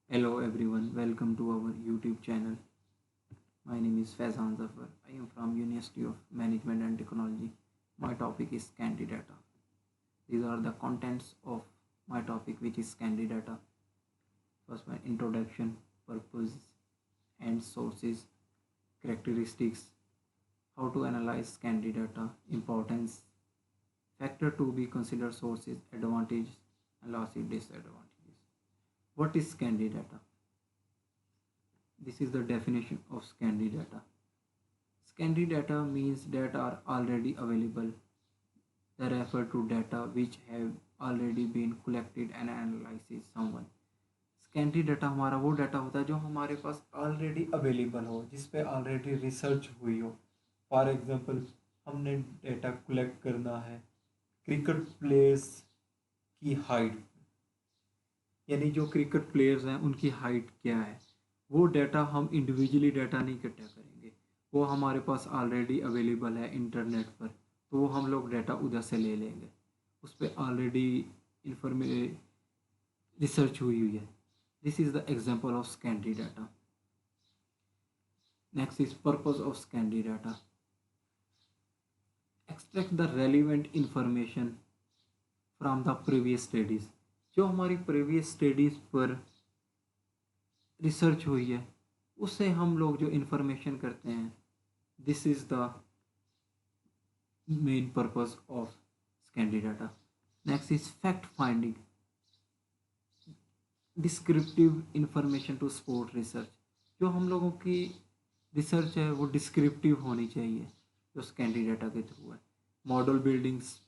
Hello everyone, welcome to our YouTube channel. My name is Faizan Zafar. I am from University of Management and Technology. My topic is Candidata. These are the contents of my topic, which is Candidata. First, my introduction, purpose and sources, characteristics, how to analyze Candidata, importance, factor to be considered, sources, advantages, and lastly disadvantages. What is Candidata? This is the definition of Scandi data. Scandi data means data are already available. They refer to data which have already been collected and analyzed someone. Scandi data हमारा वो data होता है जो हमारे पास already available हो, जिस पे already research हुई हो. फॉर एग्जांपल, हमने डाटा कलेक्ट करना है क्रिकेट प्लेयर्स की हाइट, यानी जो क्रिकेट प्लेयर्स हैं उनकी हाइट क्या है. वो डाटा हम इंडिविजुअली डाटा नहीं इकट्ठा करेंगे, वो हमारे पास ऑलरेडी अवेलेबल है इंटरनेट पर, तो वो हम लोग डाटा उधर से ले लेंगे. उस पर ऑलरेडी इंफॉर्मे रिसर्च हुई हुई है. This is the example of secondary data. Next is purpose of secondary data. Extract the relevant information from the previous studies. जो हमारी प्रीवियस स्टडीज़ पर रिसर्च हुई है उससे हम लोग जो इन्फॉर्मेशन करते हैं, this is the main purpose of secondary data. Next is fact finding. Descriptive information to support research. जो हम लोगों की रिसर्च है वो डिस्क्रिप्टिव होनी चाहिए जो स्कैंडी डाटा के थ्रू है. Model buildings,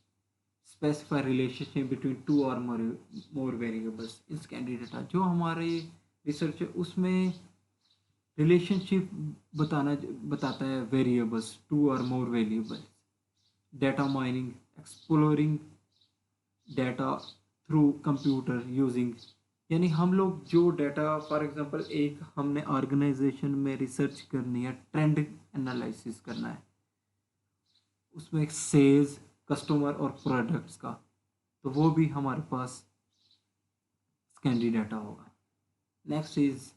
specify relationship between two और more variables in secondary data. जो हमारे रिसर्च है उसमें रिलेशनशिप बताता है वेरिएबल्स, टू और more variables. Data mining, exploring data through computer using, यानी हम लोग जो डेटा, फॉर एग्जांपल एक हमने ऑर्गेनाइजेशन में रिसर्च करनी है, ट्रेंड एनालिसिस करना है, उसमें एक सेल्स, कस्टमर और प्रोडक्ट्स का, तो वो भी हमारे पास स्कैंडी डाटा होगा. Next is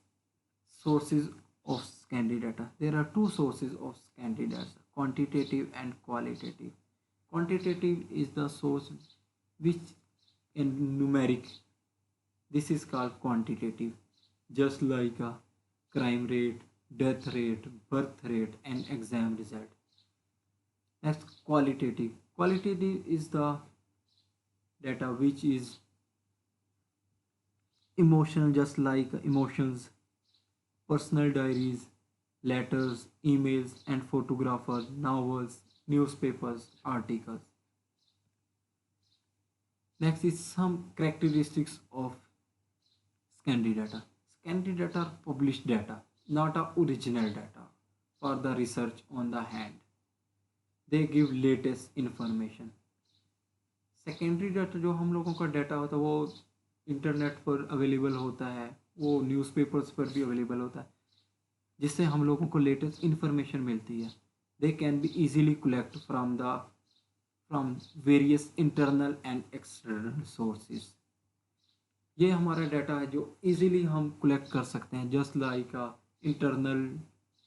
sources of Scandi data. There are two sources of Scandi data, quantitative and qualitative. Quantitative is the source which in numeric. This is called quantitative, just like a crime rate, death rate, birth rate, and exam result. Next, qualitative. Qualitative is the data which is emotional, just like emotions, personal diaries, letters, emails, and photographers, novels, newspapers, articles. Next is some characteristics of Scandi data. Scandi data are published data, not a original data for the research on the hand. They give latest information. Secondary data जो हम लोगों का data होता है वो internet पर available होता है, वो न्यूज़पेपर्स पर भी अवेलेबल होता है, जिससे हम लोगों को लेटेस्ट इन्फॉर्मेशन मिलती है. They can be easily collect from various internal and external sources. ये हमारा डाटा है जो इजीली हम कलेक्ट कर सकते हैं, जस्ट लाइक इंटरनल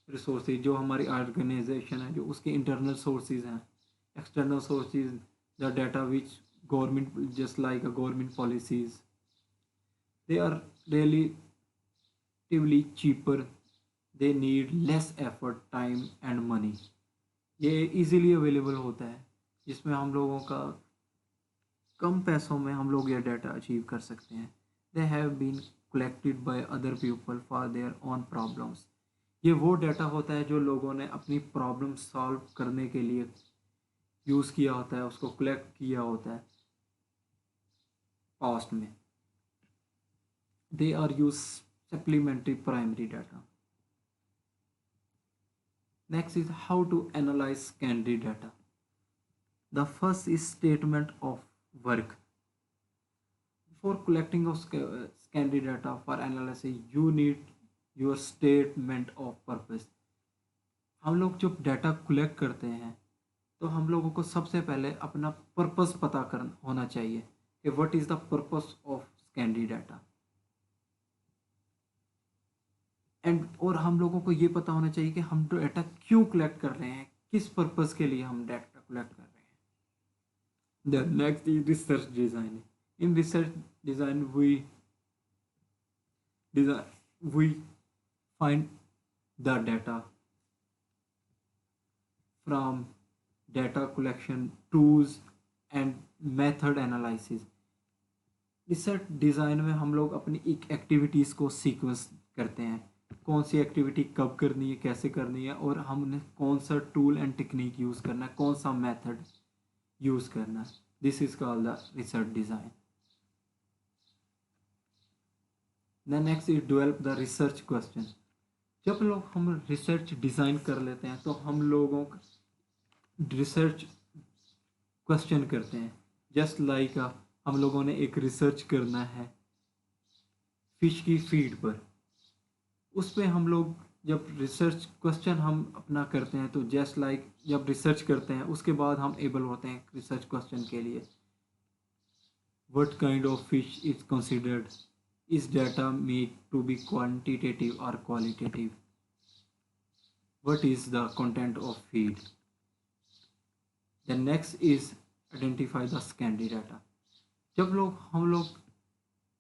रिसोर्सेज. जो हमारी ऑर्गेनाइजेशन है जो उसके इंटरनल सोर्सेज हैं. External sources, the data which government, just like government policies, they are relatively cheaper, they need less effort, time and money. ये easily available होता है जिसमें हम लोगों का कम पैसों में हम लोग ये डाटा अचीव कर सकते हैं. they have been collected by other people for their own problems. ये वो डाटा होता है जो लोगों ने अपनी प्रॉब्लम सॉल्व करने के लिए यूज़ किया होता है, उसको कलेक्ट किया होता है पास्ट में. They are used supplementary primary data. Next is how to analyze Scandi data. The first is statement of work. Before collecting of Scandi data for analysis, you need your statement of purpose. हम लोग जब data collect करते हैं तो हम लोगों को सबसे पहले अपना पर्पस पता करना होना चाहिए कि what is the purpose of Scandi data. And और हम लोगों को ये पता होना चाहिए कि हम डाटा क्यों कलेक्ट कर रहे हैं, किस पर्पस के लिए हम डाटा कलेक्ट कर रहे हैं। The next is research design. In research design we find the data from data collection, tools and method analysis। Research design में हम लोग अपनी एक एक्टिविटीज़ को सीक्वेंस करते हैं, कौन सी एक्टिविटी कब करनी है, कैसे करनी है, और हमने कौन सा टूल एंड टेक्निक यूज़ करना है, कौन सा मेथड यूज़ करना है। This is called the research design. The next is develop the research question. जब लोग हम रिसर्च डिज़ाइन कर लेते हैं तो हम लोगों का रिसर्च क्वेश्चन करते हैं। जस्ट लाइक हम लोगों ने एक रिसर्च करना है फिश की फीड पर, उस पर हम लोग जब रिसर्च क्वेश्चन हम अपना करते हैं तो जस्ट लाइक जब रिसर्च करते हैं उसके बाद हम एबल होते हैं रिसर्च क्वेश्चन के लिए। What kind of fish is considered, is data made to be quantitative और qualitative, what is the content of feed. The next is identify the secondary data. जब हम लोग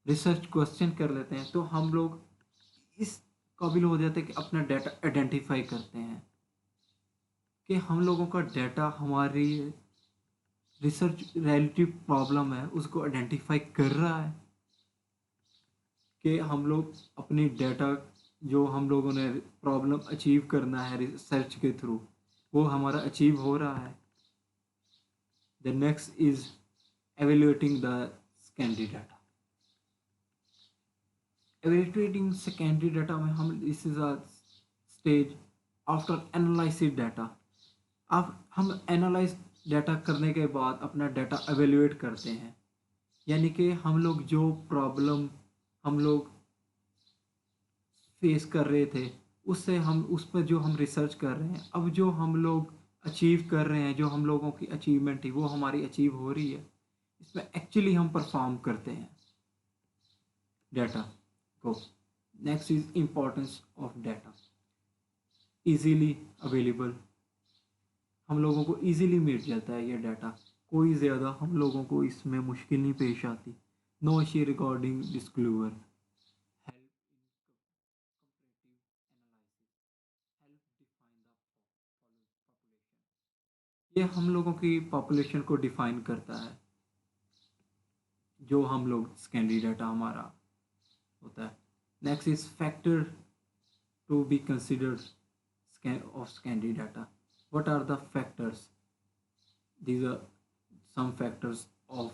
रिसर्च क्वेश्चन कर लेते हैं तो हम लोग इस काबिल हो जाते हैं कि अपना डाटा आइडेंटिफाई करते हैं कि हम लोगों का डाटा हमारी रिसर्च रिलेटिव प्रॉब्लम है उसको आइडेंटिफाई कर रहा है, कि हम लोग अपनी डाटा जो हम लोगों ने प्रॉब्लम अचीव करना है रिसर्च के थ्रू वो हमारा अचीव हो रहा है। The next is evaluating the secondary data. Evaluating secondary data में हम this is a stage after analysis data. अब हम एनालाइज डाटा करने के बाद अपना डाटा एवेल्युएट करते हैं, यानी कि हम लोग जो प्रॉब्लम हम लोग फेस कर रहे थे उससे हम उस पर जो हम रिसर्च कर रहे हैं, अब जो हम लोग अचीव कर रहे हैं, जो हम लोगों की अचीवमेंट थी वो हमारी अचीव हो रही है, इसमें एक्चुअली हम परफॉर्म करते हैं डाटा को। Next is importance of data. Easily available, हम लोगों को इजीली मिल जाता है ये डाटा, कोई ज़्यादा हम लोगों को इसमें मुश्किल नहीं पेश आती। No issue recording disclosure, help in comparative analysis, help define the population. ये हम लोगों की पॉपुलेशन को डिफाइन करता है, जो हम लोग सेकेंडरी डाटा हमारा होता है। Next is factor to be considered of secondary data. What are the factors? These are some factors of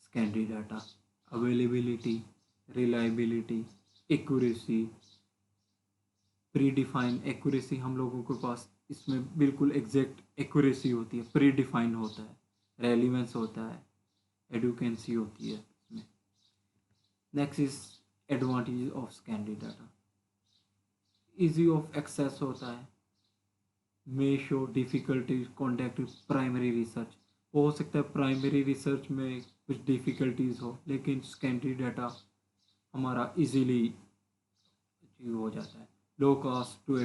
secondary data: availability, reliability, accuracy, predefined accuracy। हम लोगों के पास इसमें बिल्कुल एग्जैक्ट एक्यूरेसी होती है, प्रीडिफाइन होता है, रेलिवेंस होता है, एडुकेंसी होती है इसमें। Next is advantage of secondary data. Easy of access होता है, may show difficulties contact primary research. हो सकता है प्राइमरी रिसर्च में कुछ डिफ़िकल्टीज हो, लेकिन सेकेंडरी डाटा हमारा इजीली अचीव हो जाता है। लो कॉस्ट टू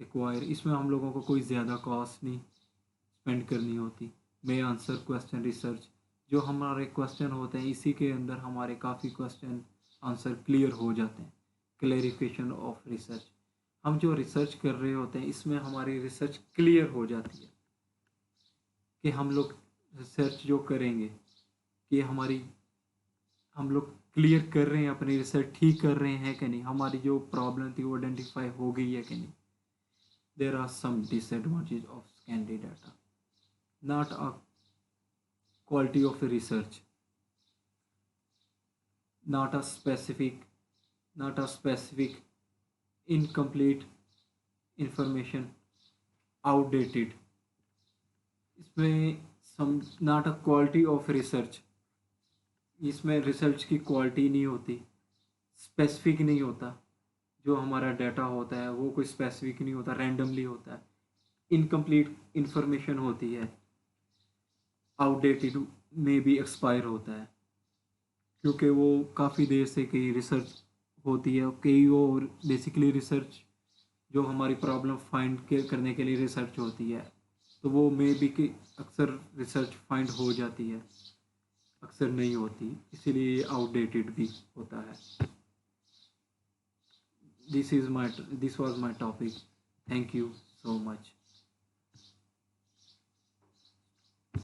एक्वायर, इसमें हम लोगों को कोई ज़्यादा कॉस्ट नहीं स्पेंड करनी होती। मे आंसर क्वेश्चन रिसर्च, जो हमारे क्वेश्चन होते हैं इसी के अंदर हमारे काफ़ी क्वेश्चन आंसर क्लियर हो जाते हैं। क्लैरिफिकेशन ऑफ रिसर्च, हम जो रिसर्च कर रहे होते हैं इसमें हमारी रिसर्च क्लियर हो जाती है कि हम लोग रिसर्च जो करेंगे कि हम लोग क्लियर कर रहे हैं, अपनी रिसर्च ठीक कर रहे हैं कि नहीं, हमारी जो प्रॉब्लम थी वो आइडेंटिफाई हो गई है कि नहीं। There are some disadvantage of secondary data. Not a quality of research, not a specific not a specific, incomplete information, outdated। इसमें some not a quality of research, इसमें रिसर्च की क्वालिटी नहीं होती, स्पेसिफिक नहीं होता, जो हमारा डाटा होता है वो कोई स्पेसिफिक नहीं होता, रैंडमली होता है। इनकम्प्लीट इंफॉर्मेशन होती है, आउटडेटेड में भी एक्सपायर होता है, क्योंकि वो काफ़ी देर से कई रिसर्च होती है, कई और बेसिकली रिसर्च जो हमारी प्रॉब्लम फाइंड करने के लिए रिसर्च होती है, तो वो मे बी कि अक्सर रिसर्च फाइंड हो जाती है, अक्सर नहीं होती, इसीलिए ये आउटडेटेड भी होता है। This was my topic. Thank you so much.